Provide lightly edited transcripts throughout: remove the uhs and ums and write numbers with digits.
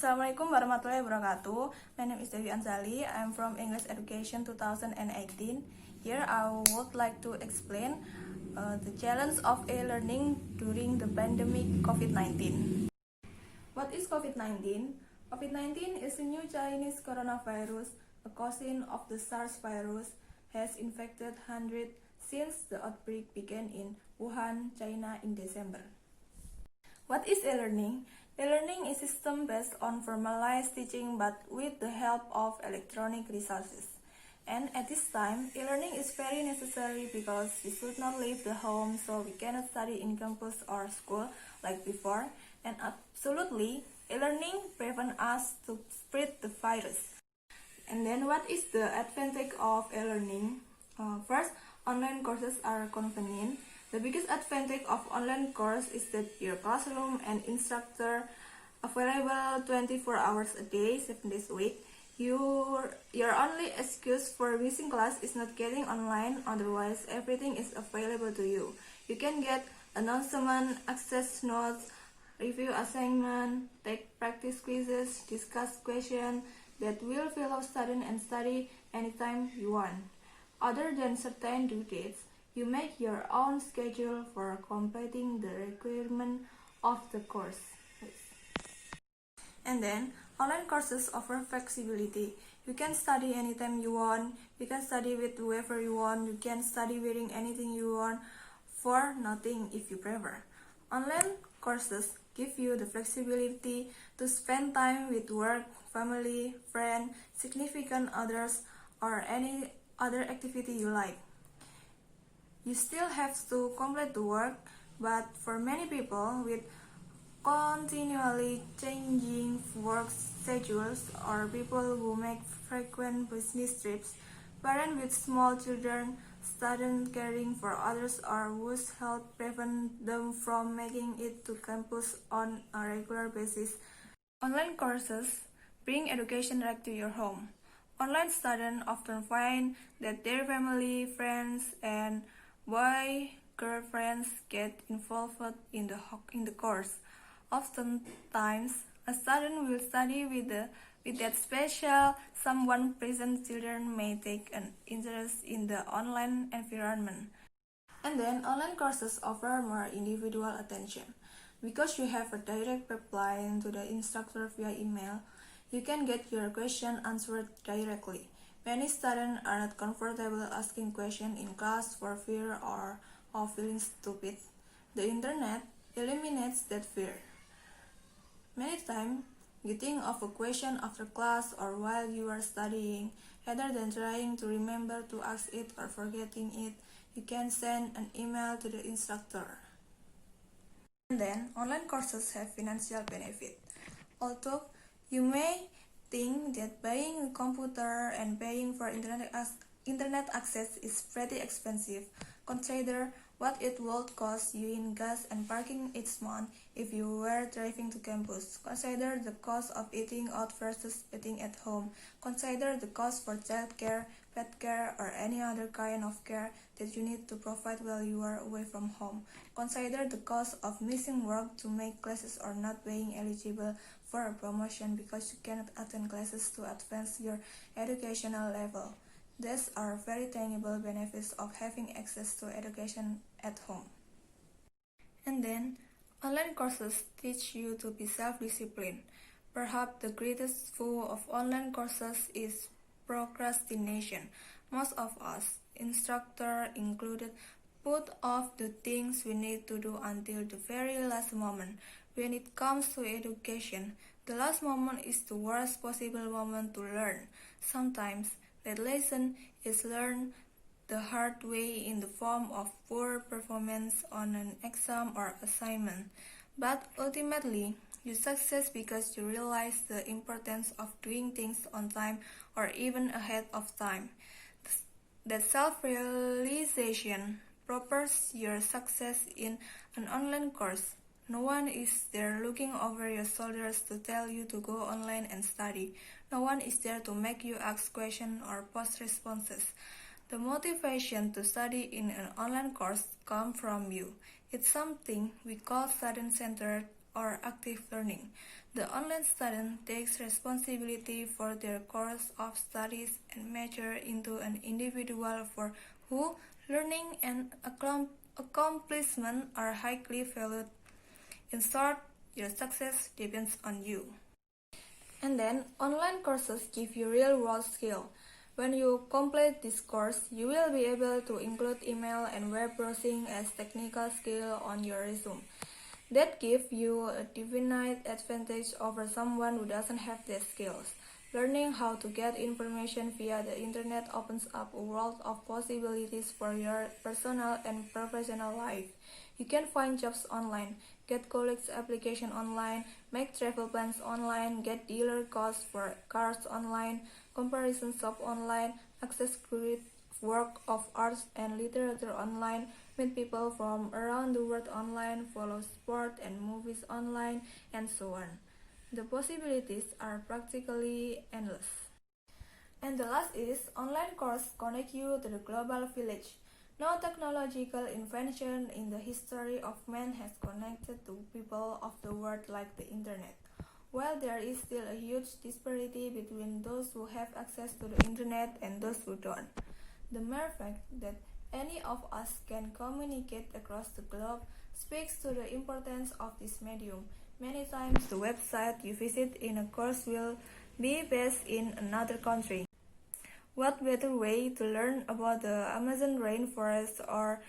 Assalamualaikum warahmatullahi wabarakatuh. My name is Dewi. I'm from English Education 2018. Here I would like to explain the challenge of e-learning during the pandemic COVID-19. What is COVID-19? COVID-19 is a new Chinese coronavirus, a cousin of the SARS virus, has infected hundreds since the outbreak began in Wuhan, China in December. What is e-learning? E-learning is a system based on formalized teaching but with the help of electronic resources. And at this time, e-learning is very necessary because we should not leave the home, so we cannot study in campus or school like before. And absolutely, e-learning prevents us to spread the virus. And then what is the advantage of e-learning? First, online courses are convenient. The biggest advantage of online course is that your classroom and instructor available 24 hours a day, 7 days a week. Your only excuse for missing class is not getting online, otherwise everything is available to you. You can get announcement, access notes, review assignment, take practice quizzes, discuss questions that will fill up student and study anytime you want. Other than certain due dates, you make your own schedule for completing the requirement of the course. And then, online courses offer flexibility. You can study anytime you want, you can study with whoever you want, you can study wearing anything you want for nothing if you prefer. Online courses give you the flexibility to spend time with work, family, friends, significant others, or any other activity you like. You still have to complete the work, but for many people with continually changing work schedules or people who make frequent business trips, parents with small children, students caring for others, or whose health prevents them from making it to campus on a regular basis, online courses bring education right to your home. Online students often find that their family, friends, and girlfriends get involved in the course. Oftentimes, a student will study with that special someone. Present children may take an interest in the online environment. And then, online courses offer more individual attention. Because you have a direct reply to the instructor via email, you can get your question answered directly. Many students are not comfortable asking questions in class for fear of feeling stupid. The internet eliminates that fear. Many times, you think of a question after class or while you are studying. Rather than trying to remember to ask it or forgetting it, you can send an email to the instructor. And then, online courses have financial benefit. Although you may think that buying a computer and paying for internet access is pretty expensive, consider what it would cost you in gas and parking each month if you were driving to campus. Consider the cost of eating out versus eating at home. Consider the cost for childcare, pet care, or any other kind of care that you need to provide while you are away from home. Consider the cost of missing work to make classes or not being eligible for a promotion because you cannot attend classes to advance your educational level. These are very tangible benefits of having access to education at home. And then, online courses teach you to be self-disciplined. Perhaps the greatest foe of online courses is procrastination. Most of us, instructor included, put off the things we need to do until the very last moment. When it comes to education, the last moment is the worst possible moment to learn. Sometimes, that lesson is learned the hard way in the form of poor performance on an exam or assignment. But ultimately, you succeed because you realize the importance of doing things on time or even ahead of time. That self-realization propels your success in an online course. No one is there looking over your shoulders to tell you to go online and study. No one is there to make you ask questions or post responses. The motivation to study in an online course comes from you. It's something we call student-centered or active learning. The online student takes responsibility for their course of studies and mature into an individual for who learning and accomplishment are highly valued. In short, your success depends on you. And then, online courses give you real-world skill. When you complete this course, you will be able to include email and web browsing as technical skill on your resume. That gives you a definite advantage over someone who doesn't have these skills. Learning how to get information via the internet opens up a world of possibilities for your personal and professional life. You can find jobs online, get college application online, make travel plans online, get dealer costs for cars online, comparison shop online, access great work of arts and literature online, meet people from around the world online, follow sport and movies online, and so on. The possibilities are practically endless. And the last is, online course connect you to the global village. No technological invention in the history of man has connected to people of the world like the internet. While there is still a huge disparity between those who have access to the internet and those who don't, the mere fact that any of us can communicate across the globe speaks to the importance of this medium. Many times the website you visit in a course will be based in another country. What better way to learn about the Amazon rainforest or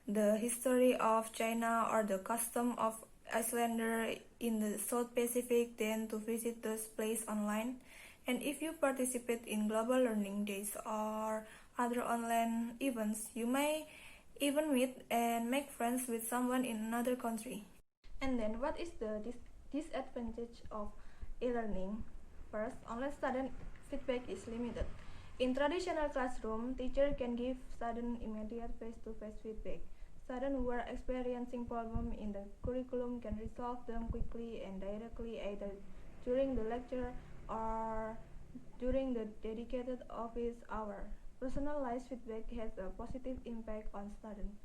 the history of China or the custom of Islander in the South Pacific than to visit those places online? And if you participate in global learning days or other online events, you may even meet and make friends with someone in another country. And then what is the disadvantage of e-learning? First, online student feedback is limited. In traditional classroom, teacher can give student immediate face-to-face feedback. Students who are experiencing problems in the curriculum can resolve them quickly and directly either during the lecture or during the dedicated office hour. Personalized feedback has a positive impact on students,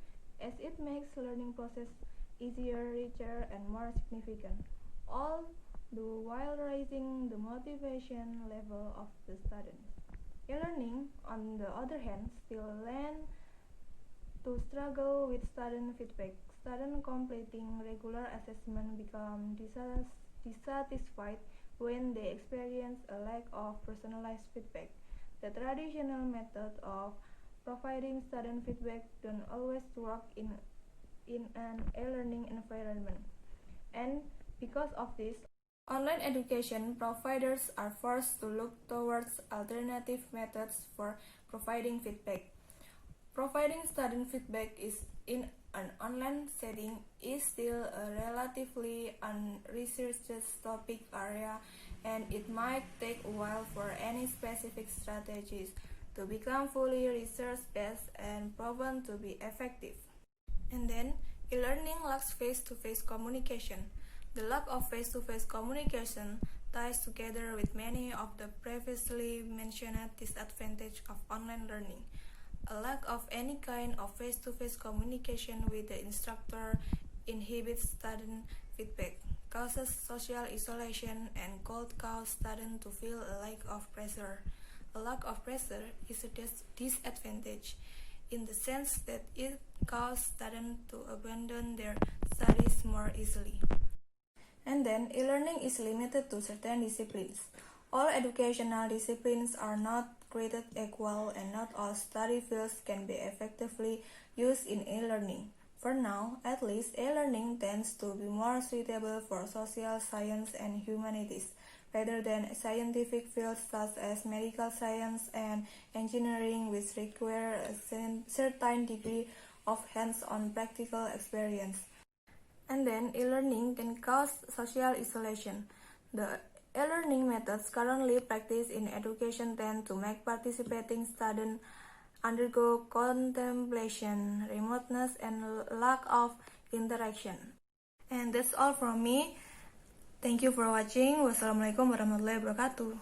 as it makes learning process easier, richer, and more significant, all the while raising the motivation level of the students. E-learning, on the other hand, still learn to struggle with student feedback. Students completing regular assessment become dissatisfied when they experience a lack of personalized feedback. The traditional method of providing student feedback don't always work in an e-learning environment. And because of this, online education providers are forced to look towards alternative methods for providing feedback. Providing student feedback is in an online setting is still a relatively unresearched topic area, and it might take a while for any specific strategies to become fully research-based and proven to be effective. And then, e-learning lacks face-to-face communication. The lack of face-to-face communication ties together with many of the previously mentioned disadvantages of online learning. A lack of any kind of face-to-face communication with the instructor inhibits student feedback, causes social isolation, and could cause students to feel a lack of pressure. A lack of pressure is a disadvantage in the sense that it causes students to abandon their studies more easily. And then, e-learning is limited to certain disciplines. All educational disciplines are not created equal, and not all study fields can be effectively used in e-learning. For now, at least, e-learning tends to be more suitable for social science and humanities, rather than scientific fields such as medical science and engineering, which require a certain degree of hands-on practical experience. And then, e-learning can cause social isolation. The e-learning methods currently practiced in education tend to make participating students undergo contemplation, remoteness, and lack of interaction. And that's all from me. Thank you for watching. Wassalamualaikum warahmatullahi wabarakatuh.